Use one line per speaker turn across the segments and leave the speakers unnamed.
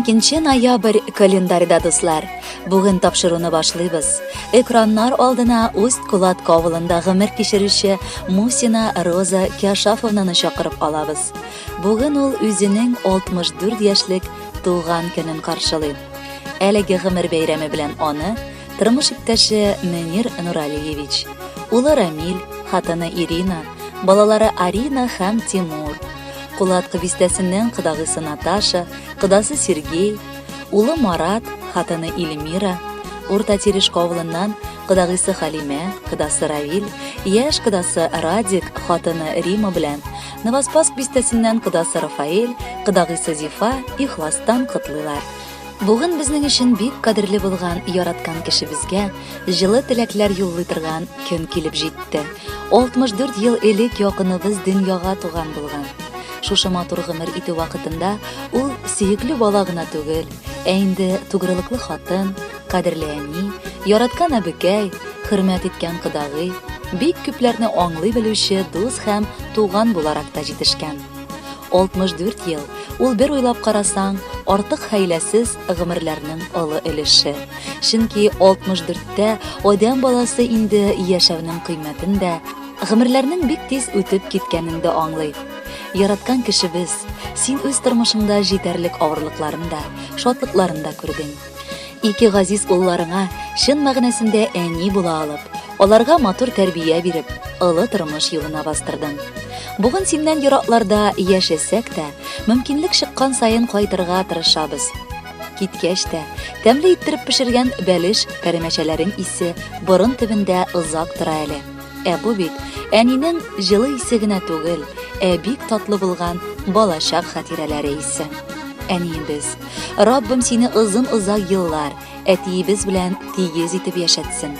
12 ноябрь календарьда дуслар. Бүген тапшыруны башлыйбыз. Экраннар алдына Усть-Кулат авылында гомер кичерүче Мусина Роза Кяшафовнаны чакырып алабыз. Бүген ул үзенең 64 яшьлек туган көнен каршылый. Әлеге гомер бәйрәме белән аны тормыш иптәше Мөнир Нуралиевич, улы Рамил, хатыны Ирина, балалары Арина һәм Тимур, Кулатка бистәсеннән кыдагысы Наташа, кыдасы Сергей, улы Марат, хатыны Эльмира, Урта Терешко авылыннан кыдагысы Халимә, кыдасы Равил, яшь кыдасы Радик, хатыны Рима белән, Новоспасск бистәсеннән кыдасы Рафаэль, кыдагысы Зифа ихластан котлыйлар. Бүген безнең өчен бик кадерле булган яраткан кешебезгә җылы теләкләр юллый торган көн килеп җитте. 64 ел элек якыныбыз дөньяга туган булган. Шушы матур гомер итү вакытында ул сөекле бала гына түгел, инде тугрылыклы хатын, кадерле әни, яраткан әбекәй, хөрмәт иткән кыдагый, бик күпләрне аңлый белүче дус һәм туган буларак та җитешкән. 64 ел ул бер уйлап карасаң, артык хәйләсез гомерләрнең олы өлеше. Чөнки 64тә адам баласы инде яшәүнең кыйммәтен дә, гомерләрнең бик тиз үтеп киткәнен дә аңлый. Яраткан кешебез, син үз тормышыңда җитәрлек авырлыкларын да, шатлыкларын да күрдең. Ике газиз улларыңа чын мәгънәсендә әни була алып, аларга матур тәрбия биреп, олы тормыш юлына бастырдың. Бүген синнән еракларда яшәсәк тә, мөмкинлек чыккан саен кайтырга тырышабыз. Киткәч тә, тәмле иттереп пешергән бәлеш пәрәмәчәләрең исе борын төбендә озак тора әле. Бу бит әнинең җылы исе генә түгел, бик татлы булган балачак хатирәләре исе. Әниебез, Раббым сине озын-озак еллар әтиебез белән тигез итеп яшәтсен.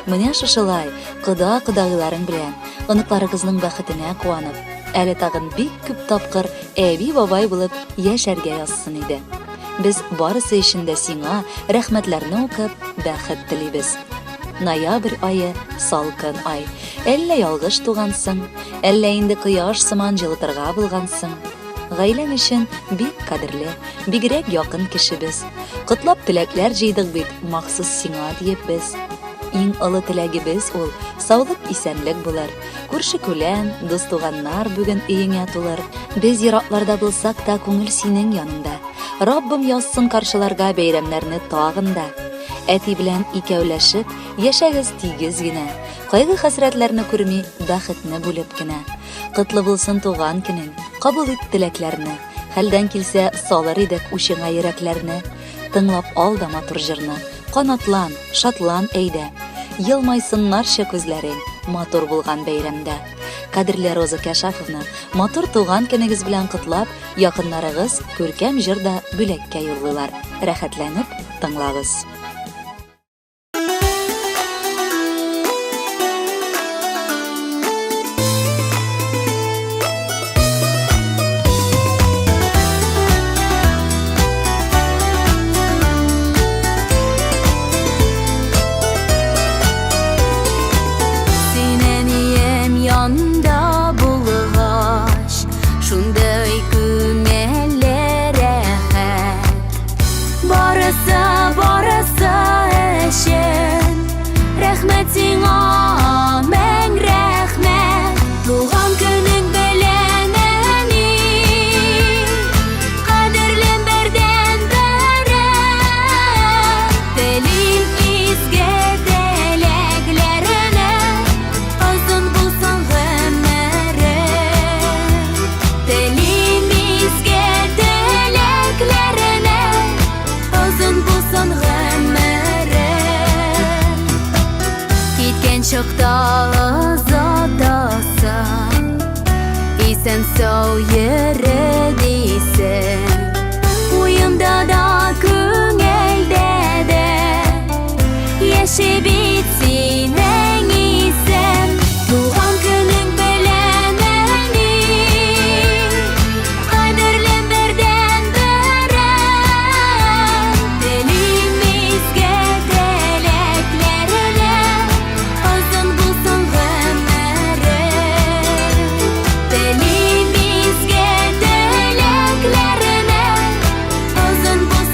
Менә шушылай кыда-кыдагыларың белән оныкларыгызның бәхетенә куанып, әле тагын бик күп тапкыр әби-бабай булып яшәргә язсын иде. Без барысы өчен дә сиңа рәхмәтләрне укып, бәхет телибез. Ноябрь айы салкын ай. Әллә ялгыш тугансың, әллә инде кояш сыман җылытырга булгансың. Гаиләң өчен бик кадерле, бигрәк якын кешебез. Котлап теләкләр җыйдык бит махсус сиңа диеп без. Иң олы теләгебез ул саулык исәнлек булыр. Күрше-күлән, дус-туганнар бүген өеңә тулыр. Без еракларда булсак та күңел синең яныңда. Раббым язсын каршыларга бәйрәмнәрне тагын да. Әти белән икәүләшеп яшәгез тигез генә. Кайгы-хәсрәтләрне күрми, бәхетне бүлеп кенә. Котлы булсын туган көнең, кабул ит теләкләрне. Хәлдән килсә салыр идек учыңа йөрәкләрне. Тыңлап ал да матур җырны. Канатлан, шатлан әйдә. Елмайсыннарча күзләрең матур булган бәйрәмдә. Кадерле Роза Кяшафовна, матур туган көнегез белән котлап, якыннарыгыз күркәм җырда бүләккә юллыйлар. Рәхәтләнеп тыңлагыз.
Исән сау йөрер дисең, уйымда да күңелдә дә яши бит синең исән. Туган көнең белән әни, кадерле бердән берәм. Телим изге теләкләренә, озын булсын гомерең. Телим изге теләкләренә, озын булсын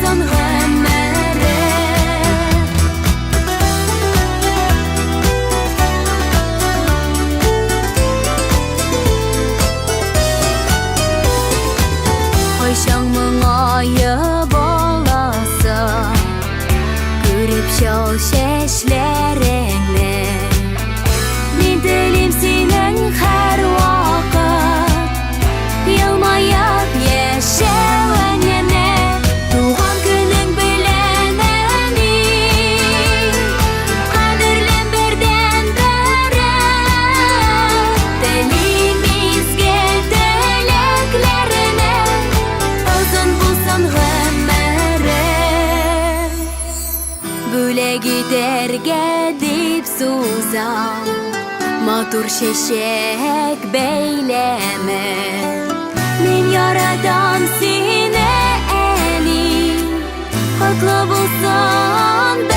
Çal şeşlerini Min dilim senin her vakit Yılmayıp yaşayan yine Doğan günün bileneni Kadirlen birden beri Dilimiz gel dileklerine Uzun bulsun ömrü Böyle giderge dip suzam Matur şeşek beyleme Min yaradan seni eli Haklı bulsan